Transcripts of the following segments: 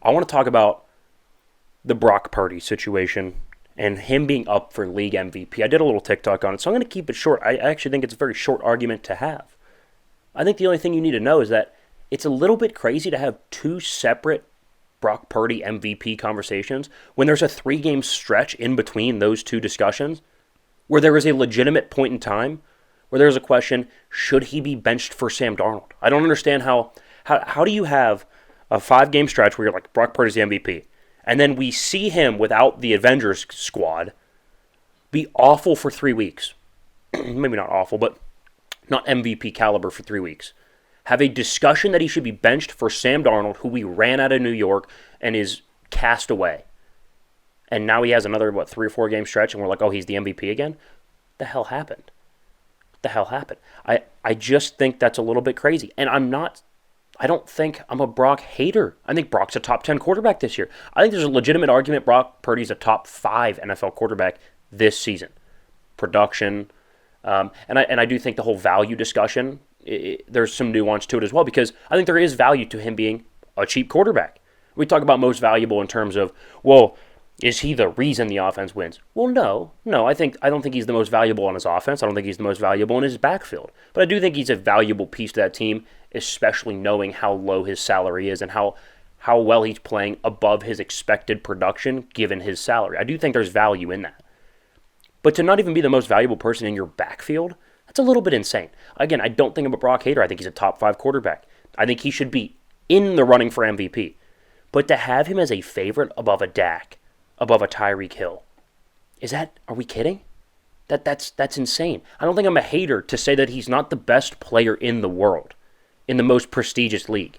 I want to talk about the Brock Purdy situation and him being up for league MVP. I did a little TikTok on it, so I'm going to keep it short. I actually think it's a very short argument to have. I think the only thing you need to know is that it's a little bit crazy to have two separate Brock Purdy MVP conversations when there's a 3-game stretch in between those two discussions where there is a legitimate point in time where there's a question, should he be benched for Sam Darnold? I don't understand how do you have a 5-game stretch where you're like, Brock Purdy's the MVP, and then we see him without the Avengers squad be awful for 3 weeks. Maybe not awful, but not MVP caliber for 3 weeks. Have a discussion that he should be benched for Sam Darnold, who we ran out of New York and is cast away. And now he has another, 3 or 4 game stretch, and we're like, oh, he's the MVP again? What the hell happened? I just think that's a little bit crazy. And I don't think I'm a Brock hater. I think Brock's a top 10 quarterback this year. I think there's a legitimate argument Brock Purdy's a top 5 NFL quarterback this season. Production. And I do think the whole value discussion, there's some nuance to it as well, because I think there is value to him being a cheap quarterback. We talk about most valuable in terms of, well, is he the reason the offense wins? Well, no. I don't think he's the most valuable on his offense. I don't think he's the most valuable in his backfield. But I do think he's a valuable piece to that team, especially knowing how low his salary is and how well he's playing above his expected production given his salary. I do think there's value in that. But to not even be the most valuable person in your backfield, that's a little bit insane. Again, I don't think I'm a Brock hater. I think he's a top 5 quarterback. I think he should be in the running for MVP. But to have him as a favorite above a Dak, above a Tyreek Hill, are we kidding? That's insane. I don't think I'm a hater to say that he's not the best player in the world, in the most prestigious league.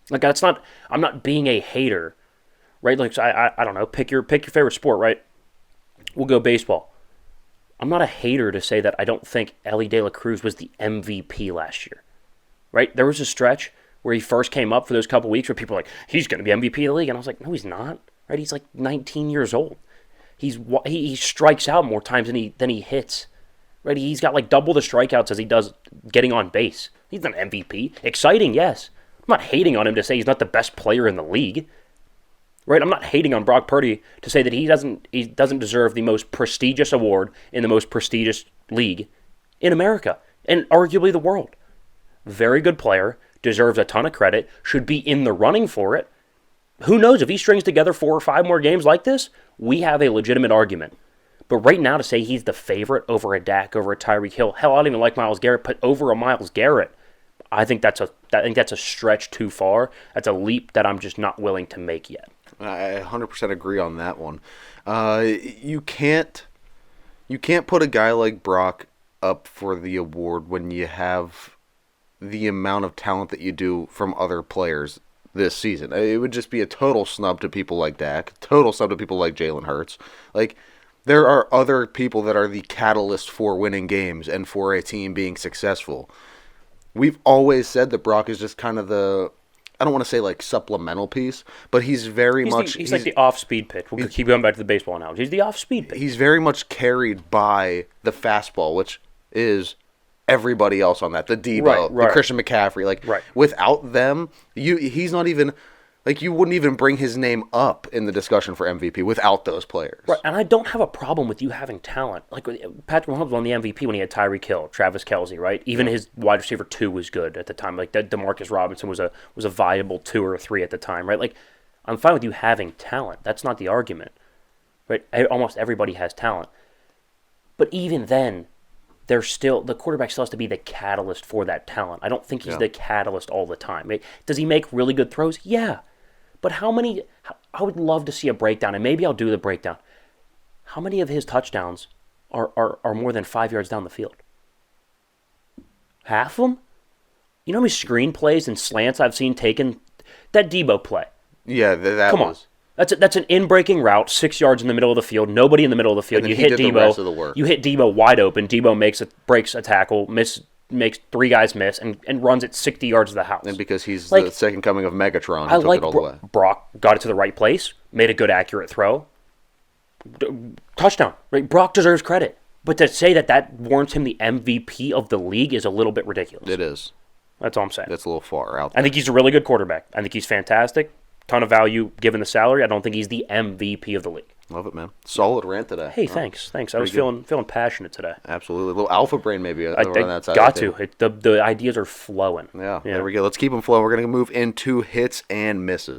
Like, I'm not being a hater, right? Like, I don't know, pick your favorite sport, right? We'll go baseball. I'm not a hater to say that I don't think Ellie De La Cruz was the MVP last year, right? There was a stretch where he first came up for those couple weeks where people were like, he's going to be MVP of the league. And I was like, no, he's not, right? He's like 19 years old. He strikes out more times than he hits, right? He's got like double the strikeouts as he does getting on base. He's not an MVP. Exciting, yes. I'm not hating on him to say he's not the best player in the league. Right, I'm not hating on Brock Purdy to say that he doesn't deserve the most prestigious award in the most prestigious league in America and arguably the world. Very good player, deserves a ton of credit, should be in the running for it. Who knows, if he strings together 4 or 5 more games like this, we have a legitimate argument. But right now to say he's the favorite over a Dak, over a Tyreek Hill, hell, I don't even like Myles Garrett, but over a Myles Garrett, I think that's a stretch too far. That's a leap that I'm just not willing to make yet. I 100% agree on that one. You can't put a guy like Brock up for the award when you have the amount of talent that you do from other players this season. It would just be a total snub to people like Dak, total snub to people like Jalen Hurts. Like, there are other people that are the catalyst for winning games and for a team being successful. We've always said that Brock is just kind of the, I don't want to say like supplemental piece, but he's like the off-speed pitch. We'll keep going back to the baseball analogy. He's the off-speed pitch. He's very much carried by the fastball, which is everybody else on that. The Debo, the Christian McCaffrey. Like, without them, he's not even, like, you wouldn't even bring his name up in the discussion for MVP without those players. Right, and I don't have a problem with you having talent. Like, Patrick Mahomes won the MVP when he had Tyreek Hill, Travis Kelce, right? Even his wide receiver 2 was good at the time. Like, DeMarcus Robinson was a viable 2 or 3 at the time, right? Like, I'm fine with you having talent. That's not the argument, right? Almost everybody has talent. But even then, the quarterback still has to be the catalyst for that talent. I don't think he's the catalyst all the time. Does he make really good throws? Yeah. But I would love to see a breakdown, and maybe I'll do the breakdown. How many of his touchdowns are more than 5 yards down the field? Half of them? You know how many screen plays and slants I've seen taken? That Debo play. Yeah, that Come was. On. That's an in-breaking route, 6 yards in the middle of the field, nobody in the middle of the field. You hit Debo. The rest of the work. You hit Debo wide open. Debo breaks a tackle, makes 3 guys miss, and runs it 60 yards to the house. And because he's the second coming of Megatron, he took it all the way. Brock got it to the right place, made a good, accurate throw. Touchdown. Right? Brock deserves credit. But to say that warrants him the MVP of the league is a little bit ridiculous. It is. That's all I'm saying. That's a little far out there. I think he's a really good quarterback. I think he's fantastic. ton of value given the salary. I don't think he's the MVP of the league. Love it, man. Solid rant today. Hey, thanks. I was feeling passionate today. Absolutely. A little alpha brain maybe on that side. Got to. The ideas are flowing. Yeah, there we go. Let's keep them flowing. We're going to move into hits and misses.